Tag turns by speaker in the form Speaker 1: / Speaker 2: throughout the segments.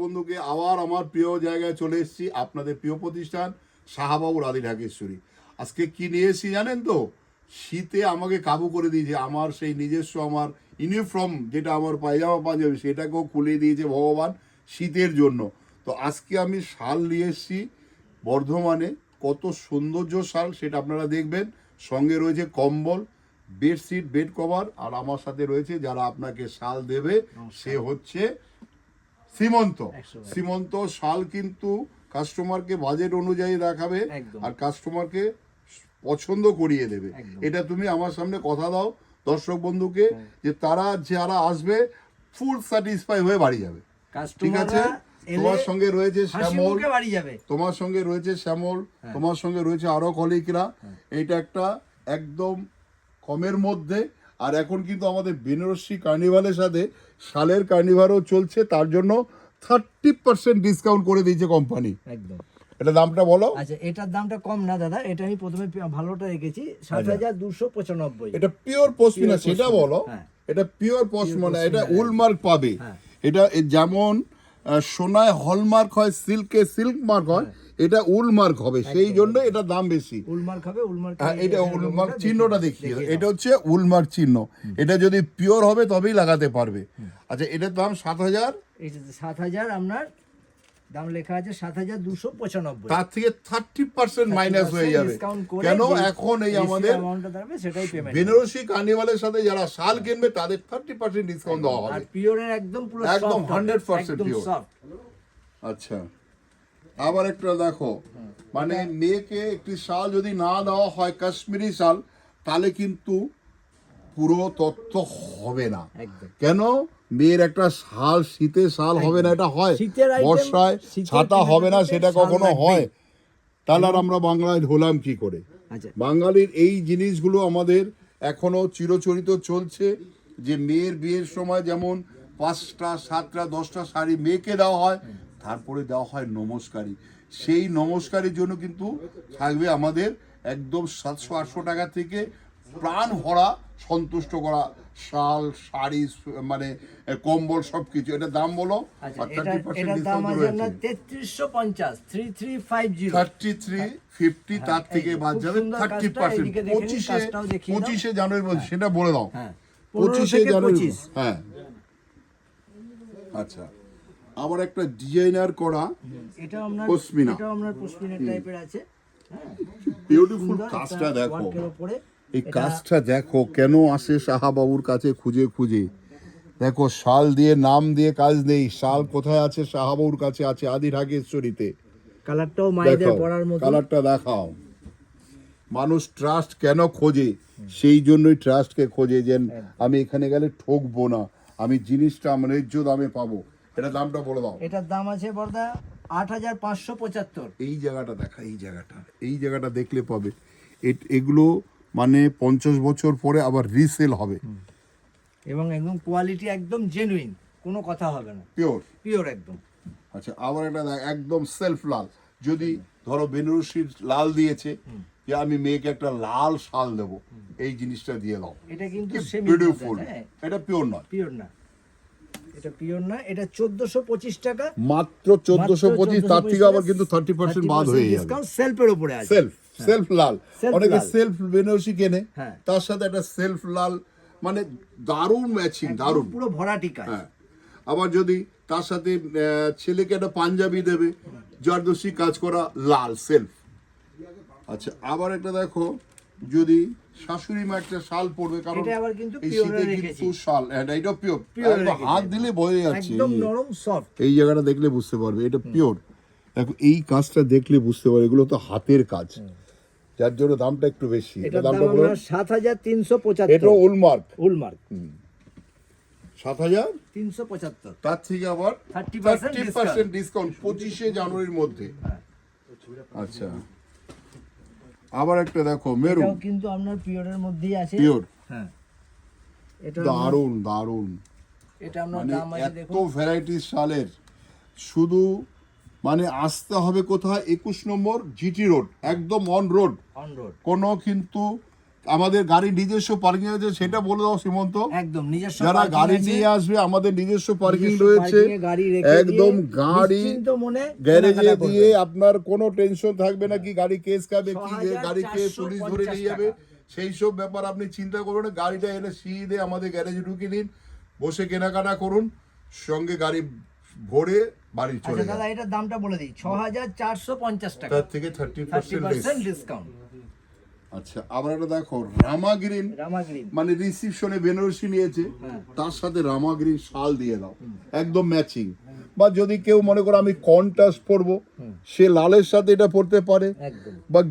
Speaker 1: বন্ধুকে আবার আমার প্রিয় জায়গায় চলে এসেছি, আপনাদের প্রিয় প্রতিষ্ঠান শাহবাবুর আদি ঢাকেশ্বরী। আজকে কি নিয়ে এসেছি জানেন তো? শীতে আমাকে কাবু করে দিয়েছে, আমার সেই নিজস্ব আমার ইউনিফর্ম যেটা আমার পায়জামা পাঞ্জাবি সেটাকেও খুলে দিয়েছে ভগবান শীতের জন্য। তো আজকে আমি শাল নিয়ে এসেছি বর্ধমানে, কত সৌন্দর্য শাল সেটা আপনারা দেখবেন। সঙ্গে রয়েছে কম্বল, বেডশিট, বেড কভার, আর আমার সাথে রয়েছে যারা আপনাকে শাল দেবে সে হচ্ছে সীমন্ত। সীমন্ত শাল কিন্তু কাস্টমারকে বাজেট অনুযায়ী দেখাবে আর কাস্টমারকে পছন্দ করিয়ে দেবে। এটা তুমি আমার সামনে কথা দাও দর্শক বন্ধুকে যে তারা যারা আসবে ফুল স্যাটিসফাই হয়ে বাড়ি যাবে। ঠিক আছে? তোমার সঙ্গে রয়েছে শ্যামল, তোমার সঙ্গে রয়েছে শ্যামল, তোমার সঙ্গে রয়েছে আরো কলিগরা। এইটা একটা একদম কমের মধ্যে। আর এখন কিন্তু আমাদের বেনারসি কার্নিভালের সাথে শালের কার্নিভালও চলছে, তার জন্য 30% ডিসকাউন্ট করে দিয়েছে কোম্পানি। একদম। এটা দামটা বলো।
Speaker 2: আচ্ছা, এটার দামটা কম না দাদা, এটা আমি প্রথমে ভালোটা রেখেছি 7295।
Speaker 1: এটা পিওর পশমিনা, সেটা বলো। এটা পিওর পশমিনা, এটা উল মার্ক পাবে। এটা যেমন সোনায় হলমার্ক হয়, সিল্কে সিল্ক মার্ক হয়, এটা উল মার্ক হবে, সেই জন্য এটা দাম বেশি।
Speaker 2: উল মার্ক হবে, উল মার্ক।
Speaker 1: এটা উল মার্ক চিহ্নটা দেখিয়ে, এটা হচ্ছে উল মার্ক চিহ্ন। এটা যদি পিওর হবে তবেই লাগাতে পারবে। আচ্ছা, এটার দাম 7000।
Speaker 2: এটা 7000 আপনার দাম লেখা আছে 7295।
Speaker 1: তার থেকে 30% মাইনাস হয়ে যাবে। কেন? এখন এই আমাদের বেনারসি কার্নিভালের সাথে যারা শাল কিনবে তাদের 30% ডিসকাউন্ট দেওয়া হবে।
Speaker 2: আর পিওরের একদম পুরো
Speaker 1: একদম 100% পিওর। আচ্ছা, আবার একটা দেখো, মানে মেয়েকে একটি শাল যদি না দেওয়া হয় কাশ্মীরি শাল, তাহলে কিন্তু পুরো তথ্য হবে না। কেন? মেয়ের একটা শাল, শীতে শাল হবে না, এটা হয় বর্ষায় ছাতা হবে না, সেটা কখনো হয়? তাহলে আর আমরা বাংলায় হলাম কি করে? বাঙালির এই জিনিসগুলো আমাদের এখনো চিরচরিত চলছে, যে মেয়ের বিয়ের সময় যেমন 5টা 7টা 10টা শাড়ি মেয়েকে দেওয়া হয়, তারপরে দেওয়া হয় নমস্কারী। সেই নমস্কারের জন্য কিন্তু থাকবে আমাদের একদম 700-800 টাকা থেকে প্রাণ ভরা সন্তুষ্ট করা শাল, শাড়ি, মানে কম্বল, সবকিছু। এটা দাম বলো। আর 30% ডিসকাউন্ট রয়েছে
Speaker 2: 3350, 3350,
Speaker 1: 3350, তার থেকে বাদ যাবে 30%। 25শে জানুয়ারি বলছি, সেটা বলে দাও। 25শে জানুয়ারি। হ্যাঁ, আচ্ছা। আবার একটা ডিজাইনার করা,
Speaker 2: এটা আপনার
Speaker 1: পশমিনা,
Speaker 2: এটা আপনার পশমিনা টাইপের আছে।
Speaker 1: বিউটিফুল কাজটা দেখো, এই কাজটা দেখো কেন আসে শাহবাবুর কাছে খুঁজে খুঁজে। দেখো, শাল দিয়ে নাম দিয়ে কাজ নেই, শাল কোথায় আছে? শাহবাবুর কাছে আছে, আদি ঢাকেশ্বরীতে।
Speaker 2: কালারটাও মাইদের পরার মতো।
Speaker 1: কালারটা দেখাও। মানুষ ট্রাস্ট কেন খোঁজে? সেই জন্যই ট্রাস্টকে খোঁজে, যে আমি এখানে গেলে ঠকবো না, আমি জিনিসটা আমার ন্যায্য দামে পাবো। এটা দামটা বলে দাও।
Speaker 2: এটার দাম আছে বর্দা 8575।
Speaker 1: এই জায়গাটা দেখা, এই জায়গাটা দেখলে পাবে। এগুলো মানে 50 বছর পরে আবার রিসেল হবে,
Speaker 2: এবং একদম কোয়ালিটি একদম জেনুইন, কোনো কথা হবে না, পিওর একদম।
Speaker 1: আচ্ছা, আবার একটা একদম সেলফ লাল। যদি ধরো বেনারসির লাল দিয়েছে, যে আমি মেয়েকে একটা লাল শাল দেবো, এই জিনিসটা দিয়ে দাও।
Speaker 2: এটা কিন্তু
Speaker 1: বিউটিফুল। এটা পিওর নয়,
Speaker 2: এটা পিওর না। এটা 1425 টাকা
Speaker 1: মাত্র। 1425। তার থেকে আবার কিন্তু 30% বাদ হয়ে যাবে।
Speaker 2: ডিসকাউন্ট সেলফের উপরে আছে।
Speaker 1: সেলফ লাল, অনেকে সেলফ বেনারসি কেনে, তার সাথে একটা সেলফ লাল, মানে দারুণ ম্যাচিং, দারুণ
Speaker 2: পুরো ভরাটি কাজ।
Speaker 1: আবার যদি তার সাথে ছেলেকে একটা পাঞ্জাবি দেবে, জারদোসি কাজ করা, লাল সেলফ। আচ্ছা, আবার একটা দেখো, যদি শাশুড়ি মা একটা শাল পরবে, কারণ এই শীতে কিন্তু শাল, এটা পিওর, হাত দিলে বোঝা যাচ্ছে,
Speaker 2: একদম নরম সফট।
Speaker 1: এই জায়গাটা দেখলে বুঝতে পারবে এটা পিওর। দেখো, এই কাজটা দেখলে বুঝতে পারবে এগুলো তো হাতের কাজ, যার জন্য দামটা একটু বেশি।
Speaker 2: এটা দামটা বলো 7375।
Speaker 1: এটা উলমার্ক
Speaker 2: 7375।
Speaker 1: তার থেকে আবার 30% ডিসকাউন্ট 25শে জানুয়ারির মধ্যে। আচ্ছা, আবার একটা দেখো মেরুন,
Speaker 2: এটাও কিন্তু আপনার পিওরের মধ্যেই আছে।
Speaker 1: পিওর,
Speaker 2: হ্যাঁ, এটা
Speaker 1: দারুন।
Speaker 2: এটা আপনার দাম আছে দেখো,
Speaker 1: এত ভ্যারাইটিস শালের। শুধু মানে আসতে হবে কোথায়? 21 নম্বর জিটি রোড, একদম অন রোড। কোনো কিন্তু আমাদের গাড়ির নিজস্ব পার্কিং আছে সেটা বলে দাও সীমন্ত।
Speaker 2: একদম নিজস্ব
Speaker 1: যারা
Speaker 2: parking
Speaker 1: গাড়ি
Speaker 2: আছে,
Speaker 1: নিয়ে আসবে আমাদের নিজস্ব পার্কিং
Speaker 2: নিজস্ব
Speaker 1: রয়েছে,
Speaker 2: parking এ গাড়ি রেখে
Speaker 1: একদম
Speaker 2: দিয়ে
Speaker 1: গাড়ি
Speaker 2: নিশ্চিন্ত মনে
Speaker 1: গ্যারেজে
Speaker 2: কেনাকাটা করবেন।
Speaker 1: দিয়ে আপনার কোনো টেনশন থাকবে না কি গাড়ি কেস খাবে কি
Speaker 2: 6,450
Speaker 1: গাড়িকে পুলিশ ধরে নিয়ে যাবে, সেই সব ব্যাপার আপনি চিন্তা করবেন না। গাড়িটা এনে সিধে আমাদের গ্যারেজে ঢুকিয়ে নিন, বসে কেনাকাটা করুন, সঙ্গে গাড়ি ভরে বাড়ি চলে
Speaker 2: আচ্ছা দাদা
Speaker 1: যাবে।
Speaker 2: এটার দামটা বলে দিই, 6,450 টাকা,
Speaker 1: তার থেকে 30%
Speaker 2: ডিসকাউন্ট।
Speaker 1: আচ্ছা আবার একটা দেখো রামা গ্রিন,
Speaker 2: রামাগ্রিন
Speaker 1: মানে রিসিপশনে বেনারসি নিয়েছে, তার সাথে রামা গ্রিন শাল দিয়ে দাও, একদম ম্যাচিং। বা যদি কেউ মনে করো আমি কন্ট্রাস্ট পরবো, সে লালের সাথে এটা পরতে পারে,
Speaker 2: একদম
Speaker 1: বা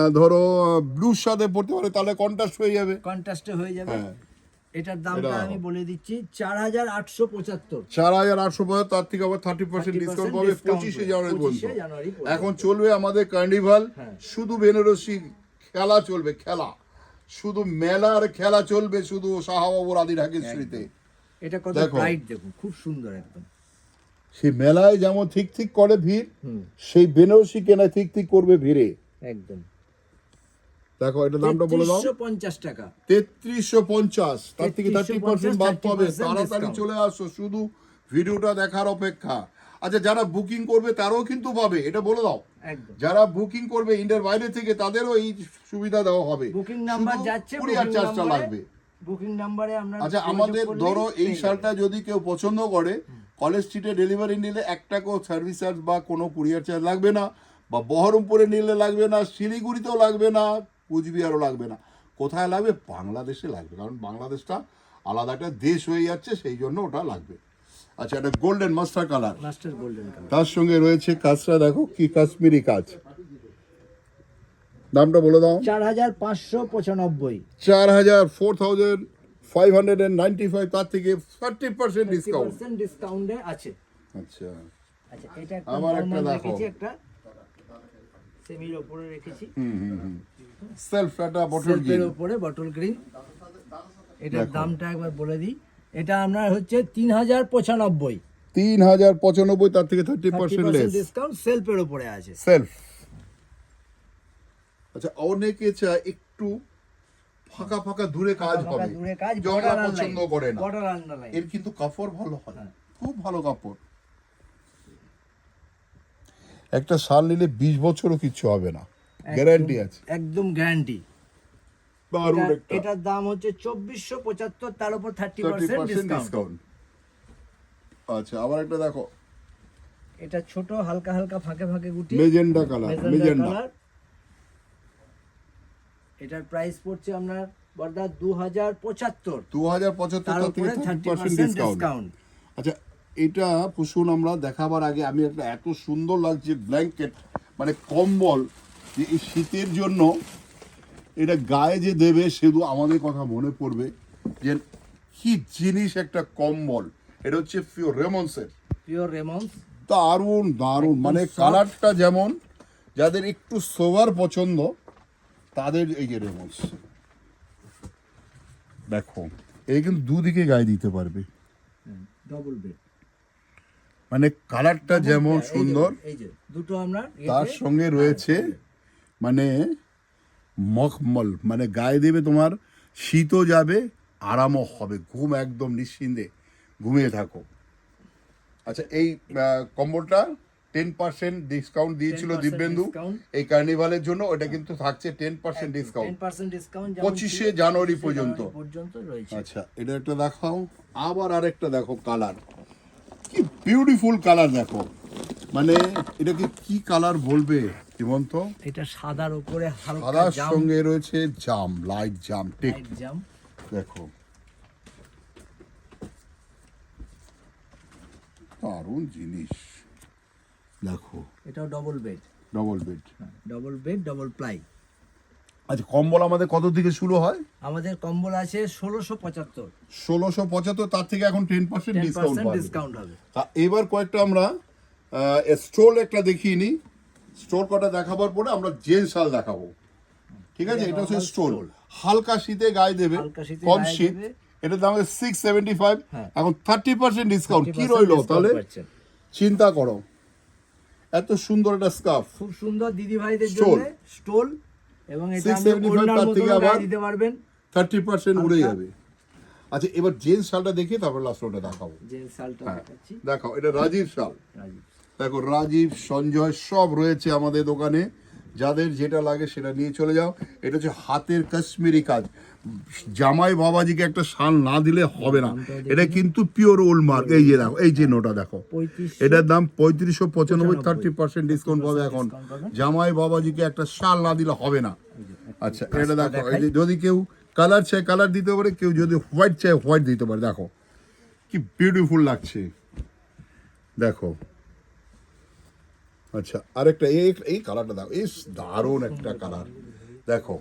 Speaker 1: ধরো ব্লুর সাথে পরতে পারে, তাহলে কন্ট্রাস্ট হয়ে যাবে।
Speaker 2: কন্ট্রাস্টে হয়ে যাবে।
Speaker 1: হ্যাঁ।
Speaker 2: এটার দামটা
Speaker 1: এটা-
Speaker 2: আমি বলে দিচ্ছি 4,875।
Speaker 1: 4,850, তার থেকে আবার 30% ডিসকাউন্ট পাবে 25শে জানুয়ারি
Speaker 2: 25শে
Speaker 1: পর্যন্ত।
Speaker 2: জানুয়ারি পর্যন্ত।
Speaker 1: এখন চলবে আমাদের কার্নিভাল,
Speaker 2: হ্যাঁ।
Speaker 1: শুধু বেনারসি খেলা চলবে, খেলা শুধু মেলার খেলা চলবে শুধু শাহবাবুর আদি ঢাকেশ্বরীতে।
Speaker 2: এটা কত
Speaker 1: দেখো।
Speaker 2: ব্রাইট দেখুন, খুব সুন্দর একদম।
Speaker 1: সেই মেলায় যেমন ঠিক ঠিক করে ভিড়,
Speaker 2: হুম,
Speaker 1: সেই বেনারসি কেনা ঠিক ঠিক করবে ভিড়ে।
Speaker 2: একদম।
Speaker 1: দেখো এটা দামটা বলে দাও।
Speaker 2: 350 টাকা।
Speaker 1: 3350, তার থেকে 30% বাদ পাবে।
Speaker 2: 30%
Speaker 1: তাড়াতাড়ি
Speaker 2: discount।
Speaker 1: চলে আসো, শুধু ভিডিওটা দেখার অপেক্ষা। আচ্ছা যারা বুকিং করবে তারাও কিন্তু পাবে, এটা বলে দাও।
Speaker 2: একদম।
Speaker 1: যারা বুকিং করবে ইন্ডিয়ার বাইরে থেকে তাদেরও এই সুবিধা দেওয়া হবে।
Speaker 2: বুকিং নাম্বার
Speaker 1: শুধু
Speaker 2: যাচ্ছে,
Speaker 1: কুরিয়ার চার্জটা লাগবে।
Speaker 2: বুকিং নাম্বারে আমরা
Speaker 1: আচ্ছা আমাদের ধরো এই শালটা যদি কেউ পছন্দ করে, কলেজ স্ট্রিটে ডেলিভারি নিলে একটাকেও সার্ভিস চার্জ বা কোনো কুরিয়ার চার্জ লাগবে না, বা বহরমপুরে নিলে লাগবে না, শিলিগুড়িতেও লাগবে না, কুচবিহারও লাগবে না। কোথায় লাগবে? বাংলাদেশে লাগবে, কারণ বাংলাদেশটা আলাদা একটা দেশ হয়ে যাচ্ছে, সেই জন্য ওটা লাগবে। আচ্ছা এটা golden master colour,
Speaker 2: master golden colour.
Speaker 1: তার সঙ্গে রয়েছে কাজটা দেখো কি কাশ্মীরি কাজ। দামটা বলে দাও।
Speaker 2: 4,595।
Speaker 1: 4,595, তার থেকে 30% ডিসকাউন্ট।
Speaker 2: 30% ডিসকাউন্টে আছে।
Speaker 1: আচ্ছা
Speaker 2: আচ্ছা এটা একটা
Speaker 1: আবার একটা
Speaker 2: নরমাল
Speaker 1: দেখো।
Speaker 2: রেখেছি, একটা সেমির উপরে রেখেছি,
Speaker 1: সেলফ একটা বটল
Speaker 2: সেলফের উপরে বটল গ্রিন। এটার
Speaker 1: দেখো।
Speaker 2: দামটা একবার বলে দিই, এটা আপনার হচ্ছে 3,095।
Speaker 1: 3,095, তার থেকে 30% লেস।
Speaker 2: ডিসকাউন্ট সেলফের উপরে আছে।
Speaker 1: সেলফ। আচ্ছা অনেকে চায় একটু ফাঁকা ফাঁকা দূরে কাজ
Speaker 2: ফাঁকা
Speaker 1: হবে,
Speaker 2: দূরে কাজ,
Speaker 1: জঙ্গলা
Speaker 2: border
Speaker 1: পছন্দ
Speaker 2: line,
Speaker 1: করে না,
Speaker 2: border underline।
Speaker 1: এর কিন্তু কাপড় ভালো হয়, খুব ভালো কাপড়। একটা শাল নিলে 20 বছরও কিচ্ছু হবে না, গ্যারান্টি আছে।
Speaker 2: একদম গ্যারান্টি।
Speaker 1: দারুণ একটা
Speaker 2: এটার দাম হচ্ছে 2,475, তার উপর 30%
Speaker 1: 30%
Speaker 2: ডিসকাউন্ট।
Speaker 1: ডিসকাউন্ট। আচ্ছা আবার একটা দেখো
Speaker 2: এটা ছোট হালকা হালকা ফাঁকে ফাঁকে গুটি,
Speaker 1: magenta colour,
Speaker 2: magenta
Speaker 1: magenta.
Speaker 2: Colour. এটার প্রাইস পড়ছে আপনার বর্দা 2,075,
Speaker 1: 2075,
Speaker 2: তার
Speaker 1: তার থেকে
Speaker 2: উপরে
Speaker 1: 30%
Speaker 2: 30%
Speaker 1: ডিসকাউন্ট।
Speaker 2: ডিসকাউন্ট।
Speaker 1: আচ্ছা এটা কুসুন আমরা দেখাবার আগে আমি একটা এত সুন্দর লাগছে ব্ল্যাঙ্কেট, মানে কম্বল, যে এই শীতের জন্য এটা গায়ে যে দেবে শুধু আমাদের কথা মনে পড়বে যে কি জিনিস একটা কম্বল। এটা হচ্ছে পিওর রেমন্সের,
Speaker 2: পিওর রেমন্স।
Speaker 1: দারুণ দারুণ,
Speaker 2: একদম
Speaker 1: মানে
Speaker 2: soft।
Speaker 1: কালারটা যেমন, যাদের একটু সোভার পছন্দ তাদের এই যে রেমন্স দেখো, এই কিন্তু দুদিকে গায়ে দিতে পারবে,
Speaker 2: ডবল বেড।
Speaker 1: মানে কালারটা যেমন সুন্দর,
Speaker 2: এই যে দুটো আমরা
Speaker 1: তার সঙ্গে রয়েছে মানে মখমল, মানে গায়ে দেবে তোমার শীতও যাবে, আরামও হবে, ঘুম একদম নিশ্চিন্তে ঘুমিয়ে থাকো। আচ্ছা এই কম্বলটা 10% ডিসকাউন্ট দিয়েছিল
Speaker 2: 10%
Speaker 1: দিব্যেন্দু
Speaker 2: discount।
Speaker 1: এই কার্নিভালের জন্য, ওটা কিন্তু থাকছে 10% ডিসকাউন্ট
Speaker 2: 10% ডিসকাউন্ট
Speaker 1: 25শে জানুয়ারি পর্যন্ত।
Speaker 2: পর্যন্ত রয়েছে।
Speaker 1: আচ্ছা এটা একটা দেখাও, আবার আরেকটা দেখো কালার, কি বিউটিফুল কালার দেখো, মানে এটাকে কি কালার বলবে হিমন্ত?
Speaker 2: এটা সাদার উপরে হালকা
Speaker 1: সাদার
Speaker 2: জাম,
Speaker 1: সঙ্গে রয়েছে জাম, লাইট জাম, ঠিক
Speaker 2: লাইট জাম।
Speaker 1: দেখো দারুণ জিনিস। দেখো
Speaker 2: এটাও double bed,
Speaker 1: double bed.
Speaker 2: Double bed, double ply.
Speaker 1: আচ্ছা কম্বল আমাদের কত থেকে শুরু হয়?
Speaker 2: আমাদের কম্বল আছে 1,675,
Speaker 1: 1675, তার থেকে এখন 10% ডিসকাউন্ট
Speaker 2: 10%
Speaker 1: পাবে।
Speaker 2: ডিসকাউন্ট হবে।
Speaker 1: এবার কয়েকটা আমরা স্টোল একটা দেখিয়ে নিই, স্টোল কটা দেখাবার পরে আমরা জেল শাল দেখাবো, ঠিক আছে?
Speaker 2: এটা
Speaker 1: এটা হচ্ছে
Speaker 2: normal
Speaker 1: স্টোল,
Speaker 2: stole।
Speaker 1: হালকা শীতে গায়ে দেবে,
Speaker 2: হালকা শীতে
Speaker 1: কম
Speaker 2: গায়ে
Speaker 1: শীত।
Speaker 2: দেবে।
Speaker 1: এটার দাম 675,
Speaker 2: হ্যাঁ।
Speaker 1: এখন 30% ডিসকাউন্ট। কি
Speaker 2: 30%
Speaker 1: রইলো
Speaker 2: discount
Speaker 1: তাহলে?
Speaker 2: পাচ্ছেন।
Speaker 1: চিন্তা করো, এত সুন্দর একটা স্কার্ফ,
Speaker 2: খুব সুন্দর দিদি ভাইদের
Speaker 1: Stole।
Speaker 2: জন্য স্টোল, এবং এটা আপনি
Speaker 1: 675
Speaker 2: ওড়নার
Speaker 1: তার থেকে
Speaker 2: মতনও
Speaker 1: আবার
Speaker 2: গায়ে দিতে পারবেন।
Speaker 1: 30% উড়ে
Speaker 2: হালকা।
Speaker 1: যাবে। আচ্ছা, এবার জেন্টস শালটা দেখে তারপর লাস্ট ওটা দেখাবো।
Speaker 2: যে শালটা
Speaker 1: হ্যাঁ,
Speaker 2: দেখাচ্ছি
Speaker 1: দেখো এটা রাজীব শাল।
Speaker 2: রাজীব।
Speaker 1: দেখো রাজীব, সঞ্জয় সব রয়েছে আমাদের দোকানে, যাদের যেটা লাগে সেটা নিয়ে চলে যাও। এটা হচ্ছে হাতের কাশ্মীরি কাজ। জামাই বাবাজিকে একটা শাল না দিলে হবে না। এটা কিন্তু পিওর ওল্ড মার্ক। এই যে দেখো, এই যে নোটা দেখো,
Speaker 2: 3500
Speaker 1: এটার দাম 3595, 30% ডিসকাউন্ট পাবে এখন।
Speaker 2: discount পাবেন।
Speaker 1: জামাই বাবাজিকে একটা শাল না দিলে হবে না। আচ্ছা, এটা দেখো,
Speaker 2: দেখাই।
Speaker 1: এই যে যদি কেউ কালার চায় কালার দিতে পারে, কেউ যদি হোয়াইট চায় হোয়াইট দিতে পারে। দেখো কি বিউটিফুল লাগছে, দেখো। আচ্ছা, আরেকটা এই কালারটা দেখো, এই দারুণ একটা কালার। দেখো,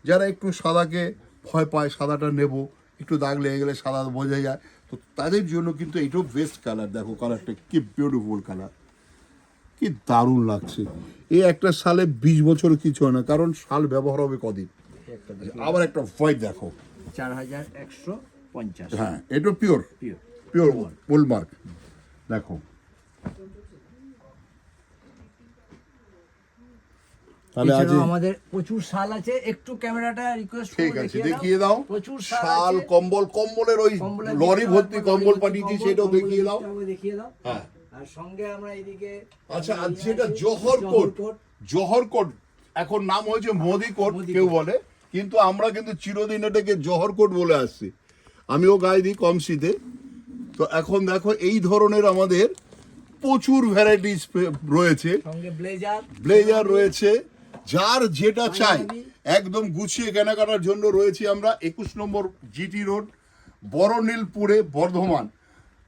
Speaker 1: যারা একটু সাদাকে ভয় পায়, সাদাটা নেব, একটু দাগ লেগে গেলে সাদা বোঝা যায়, তো তাদের জন্য কিন্তু এটাও বেস্ট কালার। দেখো কালারটা কি বিউটিফুল কালার, কি দারুণ লাগছে। এই একটা শালে 20 বছর কিছু হয় না, কারণ শাল ব্যবহার হবে কদিন।
Speaker 2: একটা
Speaker 1: আবার একটা হোয়াইট দেখো,
Speaker 2: 4150।
Speaker 1: হ্যাঁ এটা পিওর
Speaker 2: পিওর।
Speaker 1: পিওর ওলমার্ক। দেখো, তাহলে আজ
Speaker 2: এছাড়াও আমাদের প্রচুর শাল আছে, একটু ক্যামেরাটা রিকোয়েস্ট
Speaker 1: ঠিক আছে দেখিয়ে দাও।
Speaker 2: প্রচুর
Speaker 1: শাল,
Speaker 2: আছে।
Speaker 1: কম্বল, কম্বলের ওই
Speaker 2: কম্বলের
Speaker 1: লরি
Speaker 2: দিকে
Speaker 1: ভর্তি
Speaker 2: আবার
Speaker 1: কম্বল
Speaker 2: লরি ভর্তি
Speaker 1: পাঠিয়েছি,
Speaker 2: কম্বল,
Speaker 1: সেটাও
Speaker 2: কম্বলের
Speaker 1: দেখিয়ে দাও।
Speaker 2: দিকটাও দেখিয়ে দাও।
Speaker 1: হ্যাঁ,
Speaker 2: আর সঙ্গে আমরা এদিকে
Speaker 1: আচ্ছা, আর
Speaker 2: ইয়ে
Speaker 1: যেটা
Speaker 2: আছে,
Speaker 1: জহর কোট,
Speaker 2: কোট।
Speaker 1: জহর কোট এখন নাম হয়েছে মোদি কোট
Speaker 2: মোদি
Speaker 1: কেউ
Speaker 2: কোট।
Speaker 1: বলে, কিন্তু আমরা কিন্তু চিরদিন এটাকে জহর কোট বলে আসছি। আমিও গায়ে দিই কম শীতে। তো এখন দেখো এই ধরনের আমাদের প্রচুর ভ্যারাইটিস রয়েছে।
Speaker 2: সঙ্গে ব্লেজার
Speaker 1: ব্লেজার রয়েছে, যার যেটা চাই
Speaker 2: পাঞ্জাবি।
Speaker 1: একদম গুছিয়ে কেনাকাটার জন্য রয়েছি আমরা 21 নম্বর জিটি রোড, বড়নীলপুরে, বর্ধমান।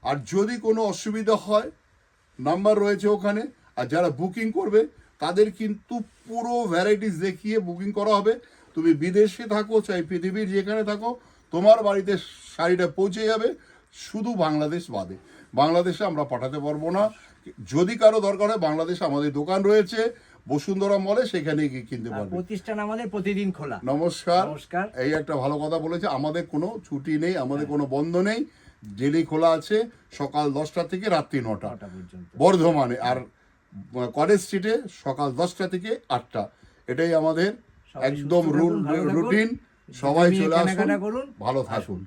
Speaker 1: আর যদি কোনো অসুবিধা হয় নাম্বার রয়েছে ওখানে, আর যারা বুকিং করবে তাদের কিন্তু পুরো ভ্যারাইটিস দেখিয়ে বুকিং করা হবে। তুমি বিদেশে থাকো চাই পৃথিবীর যেখানে থাকো, তোমার বাড়িতে শাড়িটা পৌঁছে যাবে, শুধু বাংলাদেশ বাদে। বাংলাদেশে আমরা পাঠাতে পারবো না। যদি কারো দরকার হয়, বাংলাদেশে আমাদের দোকান রয়েছে বসুন্ধরা মলে, সেখানে গিয়ে কিনতে
Speaker 2: আর
Speaker 1: পারবে।
Speaker 2: প্রতিষ্ঠান আমাদের প্রতিদিন খোলা।
Speaker 1: নমস্কার।
Speaker 2: নমস্কার।
Speaker 1: এই একটা ভালো কথা বলেছে, আমাদের কোনো ছুটি নেই, আমাদের কোনো বন্ধ নেই, ডেলি খোলা আছে সকাল 10টা থেকে রাত্রি 9টা
Speaker 2: 9টা পর্যন্ত।
Speaker 1: বর্ধমানে। আর কলেজ স্ট্রিটে সকাল 10টা থেকে 8টা। এটাই আমাদের
Speaker 2: সবাই
Speaker 1: একদম
Speaker 2: সুস্থ থাকুন, ভালো থাকুন।
Speaker 1: রুটিন। সবাই
Speaker 2: নিয়ে
Speaker 1: চলে আসুন,
Speaker 2: কেনাকাটা করুন।
Speaker 1: ভালো থাকুন।